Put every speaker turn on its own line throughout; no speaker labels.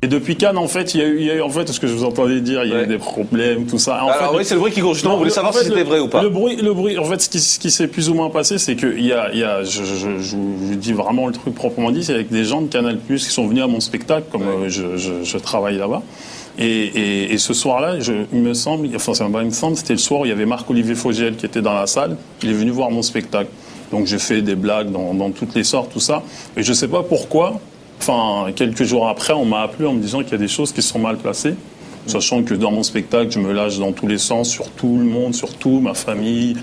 Et depuis Cannes, en fait, il y a eu, en fait, ce que je vous entendais dire, il y a eu des problèmes, tout ça.
Alors oui, c'est le bruit qui court. Justement, on voulait savoir si c'était vrai ou pas.
Le bruit, en fait, ce qui s'est plus ou moins passé, c'est que je vous dis vraiment le truc proprement dit, c'est avec des gens de Canal+ qui sont venus à mon spectacle, comme je travaille là-bas. Et ce soir-là, il me semble, c'était le soir où il y avait Marc-Olivier Fogiel qui était dans la salle. Il est venu voir mon spectacle. Donc j'ai fait des blagues dans toutes les sortes, tout ça. Et je sais pas pourquoi. Enfin, quelques jours après, on m'a appelé en me disant qu'il y a des choses qui sont mal placées, sachant que dans mon spectacle, je me lâche dans tous les sens, sur tout le monde, sur tout, ma famille,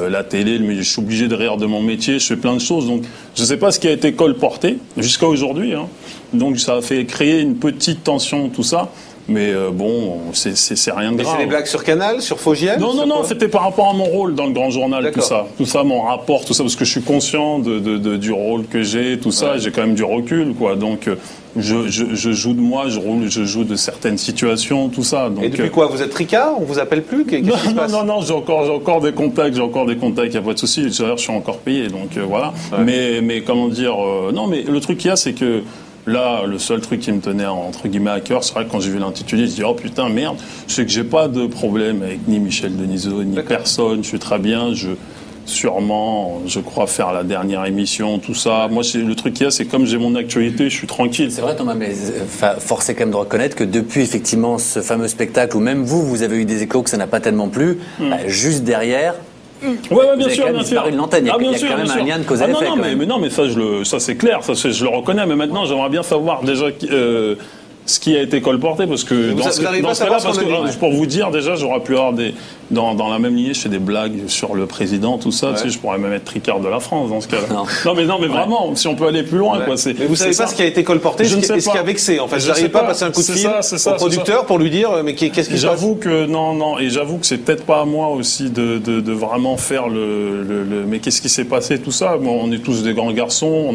la télé, je suis obligé de rire de mon métier, je fais plein de choses. Donc, je ne sais pas ce qui a été colporté jusqu'à aujourd'hui. Hein. Donc, ça a fait créer une petite tension, tout ça. Mais bon, c'est rien de grave.
Mais c'est des blagues sur Canal, sur Fogiel?
Non, c'était par rapport à mon rôle dans le Grand Journal, tout ça. Tout ça, mon rapport, tout ça, parce que je suis conscient du rôle que j'ai, tout ça, j'ai quand même du recul, quoi. Donc, je joue de moi, je joue de certaines situations, tout ça. Donc,
et depuis quoi? Vous êtes tricard? On vous appelle plus? Qu'est-ce qui se passe?
Non, j'ai encore des contacts, il n'y a pas de souci. D'ailleurs, je suis encore payé, donc voilà. Ouais. Mais comment dire, non, mais le truc qu'il y a, c'est que là, le seul truc qui me tenait entre guillemets à cœur, c'est vrai que quand j'ai vu l'intitulé, je dis oh putain merde, je sais que j'ai pas de problème avec ni Michel Denisot ni personne, je suis très bien, je crois faire la dernière émission, tout ça. Moi, le truc qu'il y a, c'est comme j'ai mon actualité, je suis tranquille.
C'est vrai Thomas, mais force est quand même de reconnaître que depuis effectivement ce fameux spectacle où même vous avez eu des échos que ça n'a pas tellement plu, juste derrière.
Ouais, bien sûr, bien sûr.
Il y a quand même un lien de cause à effet.
Non, mais ça c'est clair, je le reconnais. Mais maintenant, j'aimerais bien savoir déjà ce qui a été colporté, parce que dans ce cas-là, pour vous dire, déjà, j'aurais pu avoir dans la même lignée, je fais des blagues sur le président, tout ça. Tu sais, je pourrais même être tricard de la France dans ce cas-là. Non, mais vraiment, si on peut aller plus loin, quoi.
Mais vous savez pas ce qui a été colporté, ce qui a vexé. En fait, je n'arrive pas à passer un coup de fil au producteur pour lui dire, mais qu'est-ce qui se passe?
J'avoue que non, et j'avoue que c'est peut-être pas à moi aussi de vraiment faire mais qu'est-ce qui s'est passé, tout ça. Bon, on est tous des grands garçons,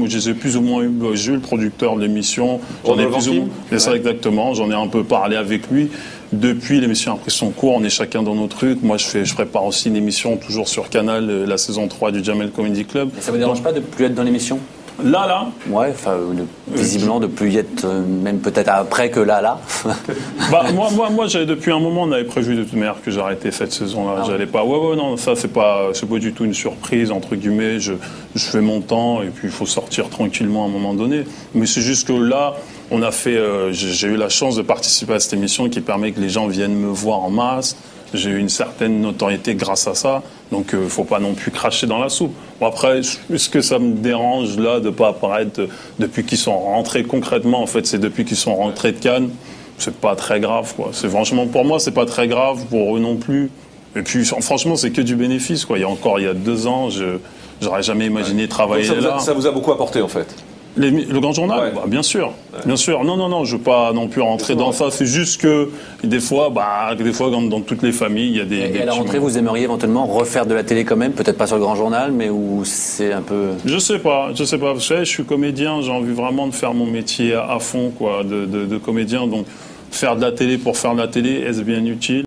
j'ai plus ou moins eu Jules, le producteur de l'émission, j'en ai plus ou moins. C'est ça exactement, j'en ai un peu parlé avec lui. Depuis, l'émission a pris son cours, on est chacun dans nos trucs. Moi, je prépare aussi une émission toujours sur Canal, la saison 3 du Jamel Comedy Club.
Et ça vous dérange pas de plus être dans l'émission?
Là
Ouais, enfin, visiblement de plus y être, même peut-être après que là.
Moi, depuis un moment, on avait prévu de toute manière que j'arrêtais cette saison-là. J'allais pas. Non, ça c'est pas du tout une surprise entre guillemets. Je fais mon temps et puis il faut sortir tranquillement à un moment donné. Mais c'est juste que là, on a fait. J'ai eu la chance de participer à cette émission qui permet que les gens viennent me voir en masse. J'ai eu une certaine notoriété grâce à ça, donc faut pas non plus cracher dans la soupe. Bon, après, est-ce que ça me dérange là de pas apparaître depuis qu'ils sont rentrés concrètement? En fait, c'est depuis qu'ils sont rentrés de Cannes, c'est pas très grave, quoi. C'est franchement pour moi, c'est pas très grave, pour eux non plus. Et puis franchement, c'est que du bénéfice, quoi. Il y a 2 ans, j'aurais jamais imaginé travailler là.
Ça vous a beaucoup apporté en fait.
Le Grand Journal, bien sûr, bien sûr. Non, je veux pas non plus rentrer dans ça. C'est juste que des fois, comme dans toutes les familles, il y a des.
Et à la rentrée, vous aimeriez éventuellement refaire de la télé quand même, peut-être pas sur le Grand Journal, mais où c'est un peu.
Je sais pas. Vous savez, je suis comédien, j'ai envie vraiment de faire mon métier à fond, quoi, de comédien. Donc, faire de la télé pour faire de la télé, est-ce bien utile?